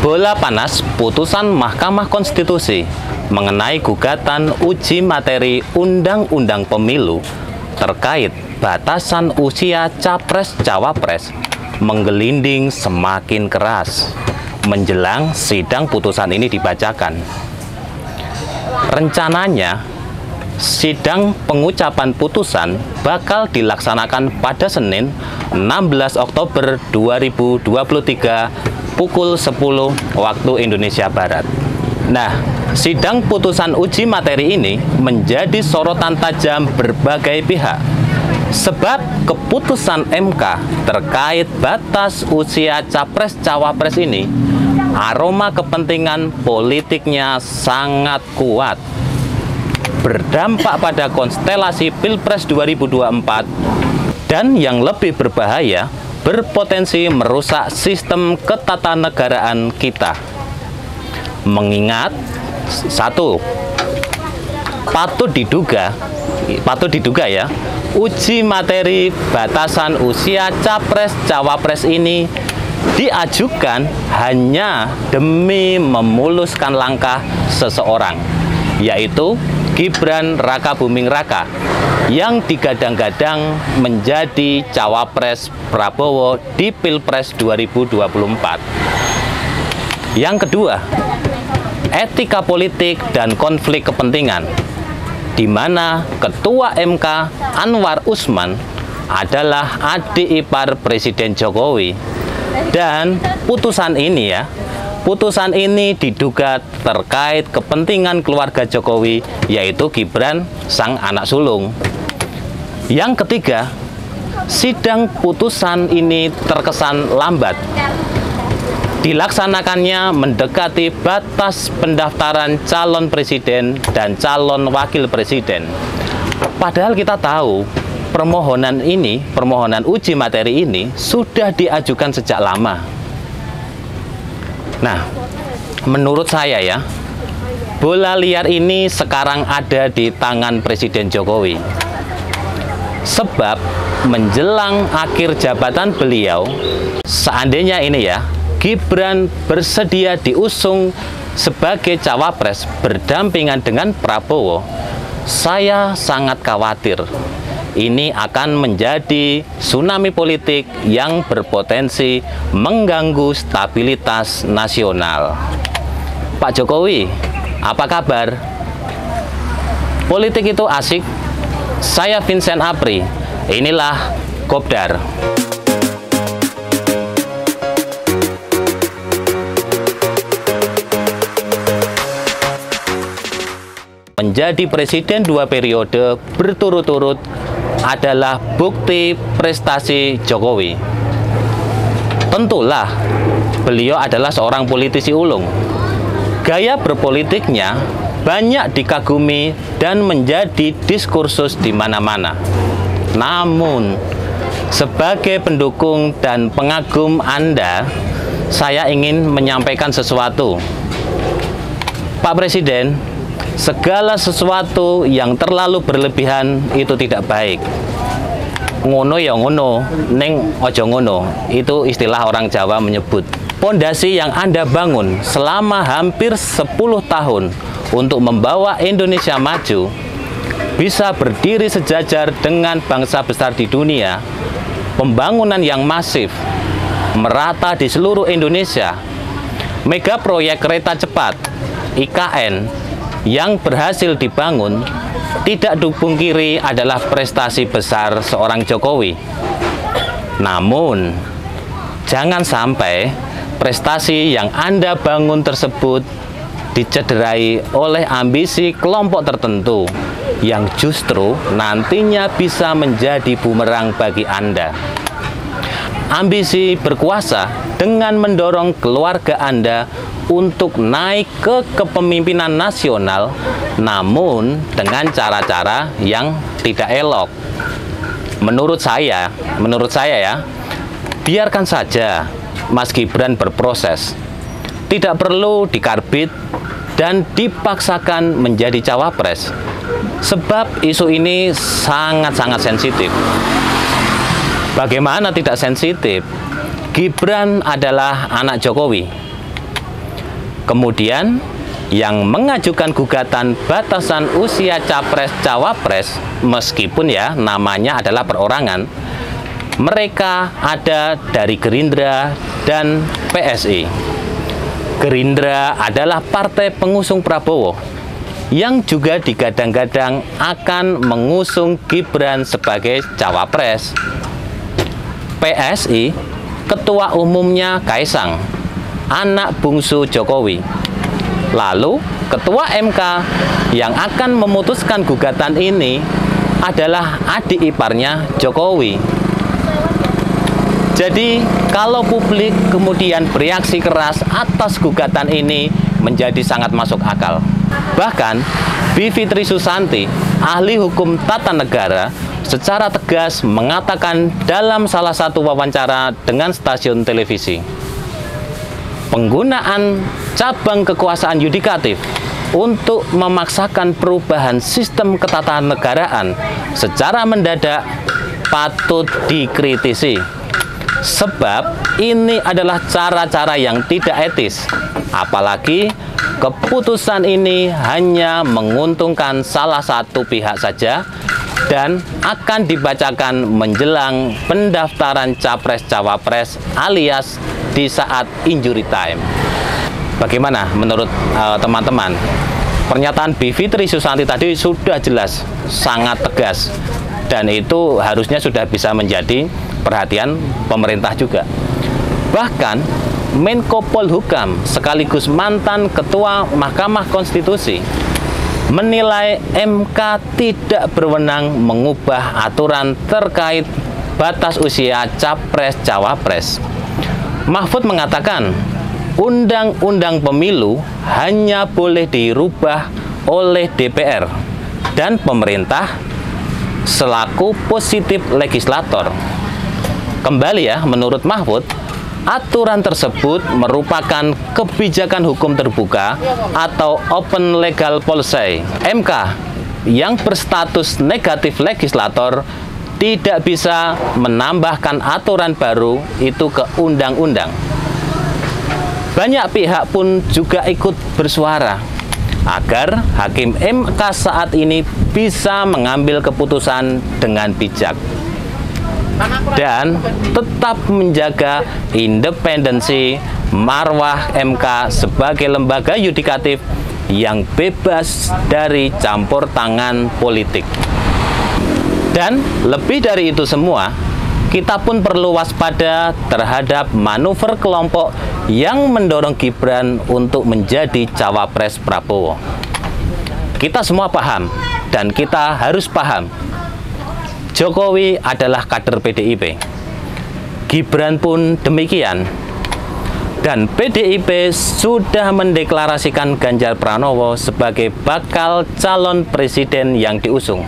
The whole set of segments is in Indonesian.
Bola panas putusan Mahkamah Konstitusi mengenai gugatan uji materi Undang-Undang Pemilu terkait batasan usia Capres-Cawapres menggelinding semakin keras menjelang sidang putusan ini dibacakan. Rencananya, sidang pengucapan putusan bakal dilaksanakan pada Senin 16 Oktober 2023 pukul 10 waktu Indonesia Barat. Nah, sidang putusan uji materi ini menjadi sorotan tajam berbagai pihak. Sebab keputusan MK terkait batas usia Capres-Cawapres ini, aroma kepentingan politiknya sangat kuat. Berdampak pada konstelasi Pilpres 2024 dan yang lebih berbahaya, berpotensi merusak sistem ketatanegaraan kita. Mengingat, satu, patut diduga ya, uji materi batasan usia Capres-Cawapres ini diajukan hanya demi memuluskan langkah seseorang, yaitu Gibran Rakabuming Raka, yang digadang-gadang menjadi Cawapres Prabowo di Pilpres 2024. Yang kedua, etika politik dan konflik kepentingan, di mana Ketua MK Anwar Usman adalah adik ipar Presiden Jokowi. Dan putusan ini diduga terkait kepentingan keluarga Jokowi, yaitu Gibran sang anak sulung. Yang ketiga, sidang putusan ini terkesan lambat. Dilaksanakannya mendekati batas pendaftaran calon presiden dan calon wakil presiden. Padahal kita tahu permohonan uji materi ini sudah diajukan sejak lama. Nah, menurut saya ya, bola liar ini sekarang ada di tangan Presiden Jokowi. Sebab menjelang akhir jabatan beliau, seandainya ini ya, Gibran bersedia diusung sebagai cawapres berdampingan dengan Prabowo, saya sangat khawatir ini akan menjadi tsunami politik yang berpotensi mengganggu stabilitas nasional. Pak Jokowi, apa kabar? Politik itu asik. Saya Vincent Apri, inilah Kopdar. Menjadi presiden 2 periode berturut-turut adalah bukti prestasi Jokowi. Tentulah beliau adalah seorang politisi ulung. Gaya berpolitiknya banyak dikagumi dan menjadi diskursus di mana-mana. Namun, sebagai pendukung dan pengagum Anda, saya ingin menyampaikan sesuatu. Pak Presiden, segala sesuatu yang terlalu berlebihan itu tidak baik. Ngono ya ngono, neng ojo ngono. Itu istilah orang Jawa menyebut. Pondasi yang Anda bangun selama hampir 10 tahun untuk membawa Indonesia maju bisa berdiri sejajar dengan bangsa besar di dunia. Pembangunan yang masif merata di seluruh Indonesia. Mega proyek kereta cepat IKN yang berhasil dibangun tidak dipungkiri adalah prestasi besar seorang Jokowi. Namun, jangan sampai prestasi yang Anda bangun tersebut dicederai oleh ambisi kelompok tertentu yang justru nantinya bisa menjadi bumerang bagi Anda. Ambisi berkuasa dengan mendorong keluarga Anda untuk naik ke kepemimpinan nasional, namun dengan cara-cara yang tidak elok. Menurut saya ya, biarkan saja Mas Gibran berproses. Tidak perlu dikarbit dan dipaksakan menjadi cawapres. Sebab isu ini sangat-sangat sensitif. Bagaimana tidak sensitif? Gibran adalah anak Jokowi. Kemudian yang mengajukan gugatan batasan usia capres-cawapres, meskipun ya namanya adalah perorangan, mereka ada dari Gerindra dan PSI. Gerindra adalah partai pengusung Prabowo yang juga digadang-gadang akan mengusung Gibran sebagai cawapres. PSI, ketua umumnya Kaisang, anak bungsu Jokowi. Lalu, ketua MK yang akan memutuskan gugatan ini adalah adik iparnya Jokowi. Jadi, kalau publik kemudian bereaksi keras atas gugatan ini menjadi sangat masuk akal. Bahkan, Bivitri Susanti, ahli hukum tata negara, secara tegas mengatakan dalam salah satu wawancara dengan stasiun televisi, penggunaan cabang kekuasaan yudikatif untuk memaksakan perubahan sistem ketatanegaraan secara mendadak patut dikritisi. Sebab ini adalah cara-cara yang tidak etis. Apalagi keputusan ini hanya menguntungkan salah satu pihak saja dan akan dibacakan menjelang pendaftaran capres-cawapres alias di saat injury time. Bagaimana menurut teman-teman? Pernyataan Bivitri Susanti tadi sudah jelas, sangat tegas, dan itu harusnya sudah bisa menjadi perhatian pemerintah juga. Bahkan Menko Polhukam sekaligus mantan Ketua Mahkamah Konstitusi menilai MK tidak berwenang mengubah aturan terkait batas usia capres-cawapres. Mahfud mengatakan, Undang-Undang Pemilu hanya boleh dirubah oleh DPR dan pemerintah selaku positif legislator. Kembali ya, menurut Mahfud, aturan tersebut merupakan kebijakan hukum terbuka atau open legal policy. MK yang berstatus negatif legislator tidak bisa menambahkan aturan baru itu ke undang-undang. Banyak pihak pun juga ikut bersuara agar Hakim MK saat ini bisa mengambil keputusan dengan bijak dan tetap menjaga independensi marwah MK sebagai lembaga yudikatif yang bebas dari campur tangan politik. Dan lebih dari itu semua, kita pun perlu waspada terhadap manuver kelompok yang mendorong Gibran untuk menjadi cawapres Prabowo. Kita semua paham, dan kita harus paham, Jokowi adalah kader PDIP. Gibran pun demikian. Dan PDIP sudah mendeklarasikan Ganjar Pranowo sebagai bakal calon presiden yang diusung.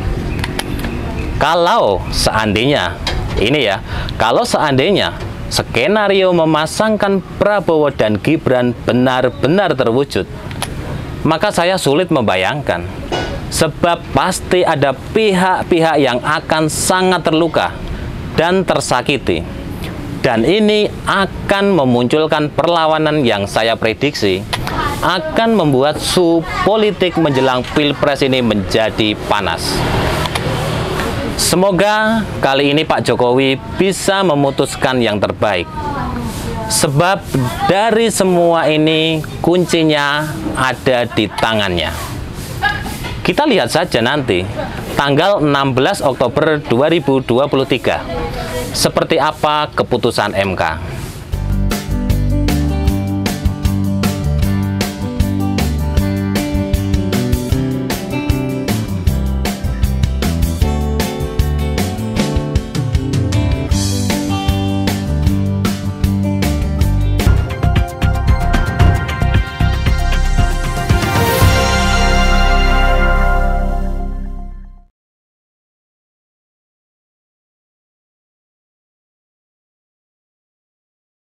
Kalau seandainya, kalau seandainya skenario memasangkan Prabowo dan Gibran benar-benar terwujud, maka saya sulit membayangkan. Sebab pasti ada pihak-pihak yang akan sangat terluka dan tersakiti. Dan ini akan memunculkan perlawanan yang saya prediksi akan membuat suhu politik menjelang Pilpres ini menjadi panas. Semoga kali ini Pak Jokowi bisa memutuskan yang terbaik. Sebab dari semua ini kuncinya ada di tangannya. Kita lihat saja nanti tanggal 16 Oktober 2023 seperti apa keputusan MK.